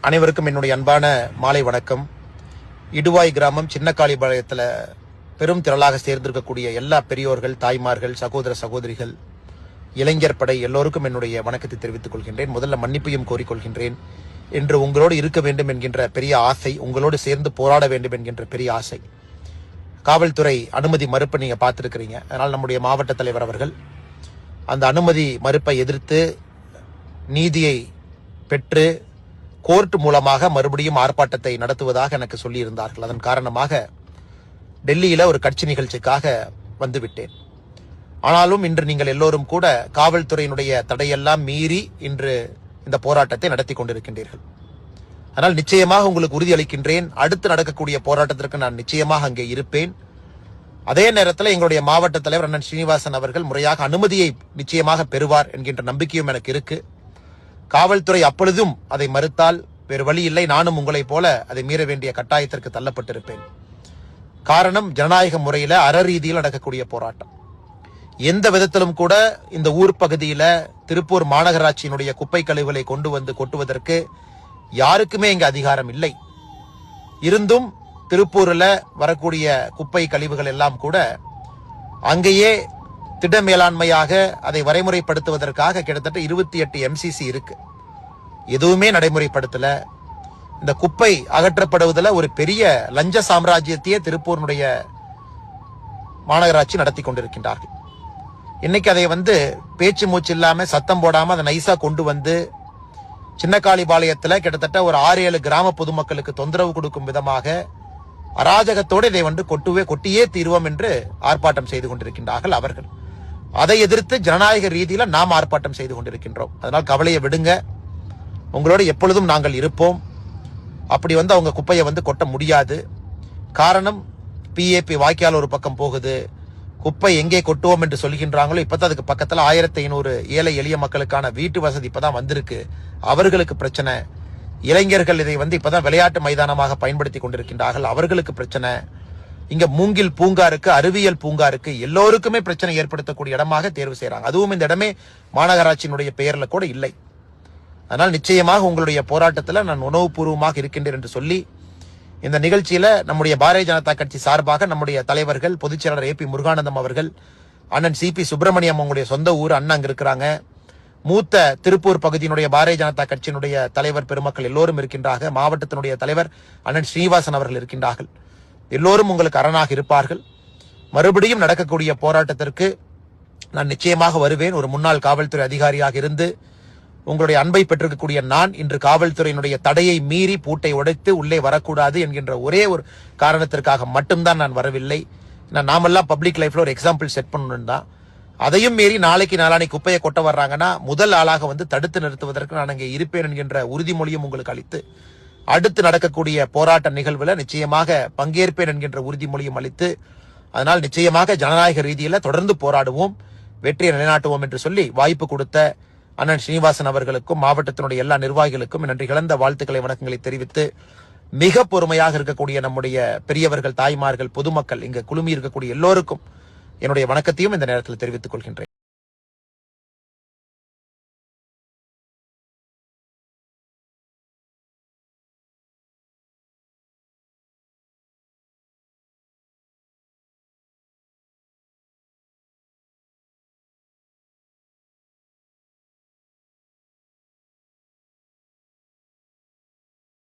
அனைவருக்கும் என்னுடைய அன்பான மாலை வணக்கம். இடுவாய் கிராமம் சின்னக்காளிபாளையத்தில் பெரும் திரளாக சேர்ந்திருக்கக்கூடிய எல்லா பெரியோர்கள், தாய்மார்கள், சகோதர சகோதரிகள், இளைஞர் படை எல்லோருக்கும் என்னுடைய வணக்கத்தை தெரிவித்துக் கொள்கின்றேன். முதல்ல மன்னிப்பையும் கோரிக்கொள்கின்றேன். என்று உங்களோடு இருக்க வேண்டும் என்கின்ற பெரிய ஆசை, உங்களோடு சேர்ந்து போராட வேண்டும் என்கின்ற பெரிய ஆசை. காவல்துறை அனுமதி மறுப்பை நீங்க பார்த்திருக்கிறீங்க. அதனால் நம்முடைய மாவட்ட தலைவர் அவர்கள் அந்த அனுமதி மறுப்பை எதிர்த்து நீதியை பெற்று கோர்ட் மூலமாக மறுபடியும் ஆர்ப்பாட்டத்தை நடத்துவதாக எனக்கு சொல்லியிருந்தார்கள். அதன் காரணமாக டெல்லியில ஒரு கட்சி நிகழ்ச்சிக்காக வந்துவிட்டேன். ஆனாலும் இன்று நீங்கள் எல்லோரும் கூட காவல்துறையினுடைய தடையெல்லாம் மீறி இன்று இந்த போராட்டத்தை நடத்தி கொண்டிருக்கின்றீர்கள். ஆனால் நிச்சயமாக உங்களுக்கு உறுதியளிக்கின்றேன், அடுத்து நடக்கக்கூடிய போராட்டத்திற்கு நான் நிச்சயமாக அங்கே இருப்பேன். அதே நேரத்தில் எங்களுடைய மாவட்ட தலைவர் அண்ணன் ஸ்ரீனிவாசன் அவர்கள் முறையாக அனுமதியை நிச்சயமாக பெறுவார் என்கின்ற நம்பிக்கையும் எனக்கு இருக்கு. காவல்துறை அப்பொழுதும் அதை மறுத்தால் வேறு வழி இல்லை, நானும் உங்களைப் போல அதை மீற வேண்டிய கட்டாயத்திற்கு தள்ளப்பட்டிருப்பேன். காரணம், ஜனநாயக முறையில அறரீதியில் நடக்கக்கூடிய போராட்டம். எந்த விதத்திலும் கூட இந்த ஊர் பகுதியில திருப்பூர் மாநகராட்சியினுடைய குப்பை கழிவுகளை கொண்டு வந்து கொட்டுவதற்கு யாருக்குமே இங்க அதிகாரம் இல்லை. இருந்தும் திருப்பூர்ல வரக்கூடிய குப்பை கழிவுகள் எல்லாம் கூட அங்கேயே திட மேலாண்மையாக அதை வரைமுறைப்படுத்துவதற்காக கிட்டத்தட்ட 28 MCC இருக்கு. எதுவுமே நடைமுறைப்படுத்தல. இந்த குப்பை அகற்றப்படுவதில் ஒரு பெரிய லஞ்ச சாம்ராஜ்யத்தையே திருப்பூரினுடைய மாநகராட்சி நடத்தி கொண்டிருக்கின்றார்கள். இன்னைக்கு அதை பேச்சு மூச்சு இல்லாம சத்தம் போடாம அதை நைசா கொண்டு வந்து சின்னக்காளிபாளையத்தில் கிட்டத்தட்ட ஒரு 6-7 கிராம பொதுமக்களுக்கு தொந்தரவு கொடுக்கும் விதமாக அராஜகத்தோடு இதை கொட்டியே தீர்வோம் என்று ஆர்ப்பாட்டம் செய்து கொண்டிருக்கின்றார்கள் அவர்கள். அதை எதிர்த்து ஜனநாயக ரீதியில நாம் ஆர்ப்பாட்டம் செய்து கொண்டிருக்கின்றோம். அதனால் கவலையை விடுங்க, உங்களோட எப்பொழுதும் நாங்கள் இருப்போம். அப்படி அவங்க குப்பையை கொட்ட முடியாது. காரணம், PAP வாய்க்கால் ஒரு பக்கம் போகுது, குப்பை எங்கே கொட்டுவோம் என்று சொல்கின்றாங்களோ இப்பதான் அதுக்கு பக்கத்துல 1500 ஏழை எளிய மக்களுக்கான வீட்டு வசதி இப்பதான் வந்திருக்கு. அவர்களுக்கு பிரச்சனை. இளைஞர்கள் இதை இப்பதான் விளையாட்டு மைதானமாக பயன்படுத்தி கொண்டிருக்கின்றார்கள், அவர்களுக்கு பிரச்சனை. இங்க மூங்கில் பூங்கா இருக்கு, அறிவியல் பூங்கா இருக்கு, எல்லோருக்குமே பிரச்சனை ஏற்படுத்தக்கூடிய இடமாக தேர்வு செய்யறாங்க. அதுவும் இந்த இடமே மாநகராட்சியினுடைய பெயர்ல கூட இல்லை. அதனால் நிச்சயமாக உங்களுடைய போராட்டத்தில் நான் உணவுபூர்வமாக இருக்கின்றேன் என்று சொல்லி இந்த நிகழ்ச்சியில நம்முடைய பாரதிய ஜனதா கட்சி சார்பாக நம்முடைய தலைவர்கள், பொதுச் செயலாளர் AP முருகானந்தம் அவர்கள், அண்ணன் CP சுப்பிரமணியம், அவங்களுடைய சொந்த ஊர் அண்ணன் அங்க இருக்கிறாங்க. மூத்த திருப்பூர் பகுதியினுடைய பாரதிய ஜனதா கட்சியினுடைய தலைவர் பெருமக்கள் எல்லோரும் இருக்கின்றார்கள். மாவட்டத்தினுடைய தலைவர் அண்ணன் ஸ்ரீனிவாசன் அவர்கள் இருக்கின்றார்கள். எல்லோரும் உங்களுக்கு அரணாக இருப்பார்கள். மறுபடியும் நடக்கக்கூடிய போராட்டத்திற்கு நான் நிச்சயமாக வருவேன். ஒரு முன்னாள் காவல்துறை அதிகாரியாக இருந்து உங்களுடைய அன்பை பெற்றிருக்கக்கூடிய நான் இன்று காவல்துறையினுடைய தடையை மீறி பூட்டை உடைத்து உள்ளே வரக்கூடாது என்கின்ற ஒரே ஒரு காரணத்திற்காக மட்டும்தான் நான் வரவில்லை. நாமெல்லாம் பப்ளிக் லைஃப்ல ஒரு எக்ஸாம்பிள் செட் பண்ணணும் தான். அதையும் மீறி நாளைக்கு நாளானைக்கு குப்பையை கொட்ட வர்றாங்கன்னா முதல் ஆளாக தடுத்து நிறுத்துவதற்கு நான் அங்கே இருப்பேன் என்கின்ற உறுதிமொழியும் உங்களுக்கு அளித்து, அடுத்து நடக்கக்கூடிய போராட்ட நிகழ்வுல நிச்சயமாக பங்கேற்பேன் என்கின்ற உறுதிமொழியும் அளித்து, அதனால் நிச்சயமாக ஜனநாயக ரீதியில தொடர்ந்து போராடுவோம், வெற்றியை நிலைநாட்டுவோம் என்று சொல்லி வாய்ப்பு கொடுத்த அண்ணன் ஸ்ரீனிவாசன் அவர்களுக்கும் மாவட்டத்தினுடைய எல்லா நிர்வாகிகளுக்கும் நன்றி கலந்த வாழ்த்துக்களை, வணக்கங்களை தெரிவித்து, மிக பொறுமையாக இருக்கக்கூடிய நம்முடைய பெரியவர்கள், தாய்மார்கள், பொதுமக்கள், இங்க குழுமி இருக்கக்கூடிய எல்லோருக்கும் என்னுடைய வணக்கத்தையும் இந்த நேரத்தில் தெரிவித்துக் கொள்கின்றேன்.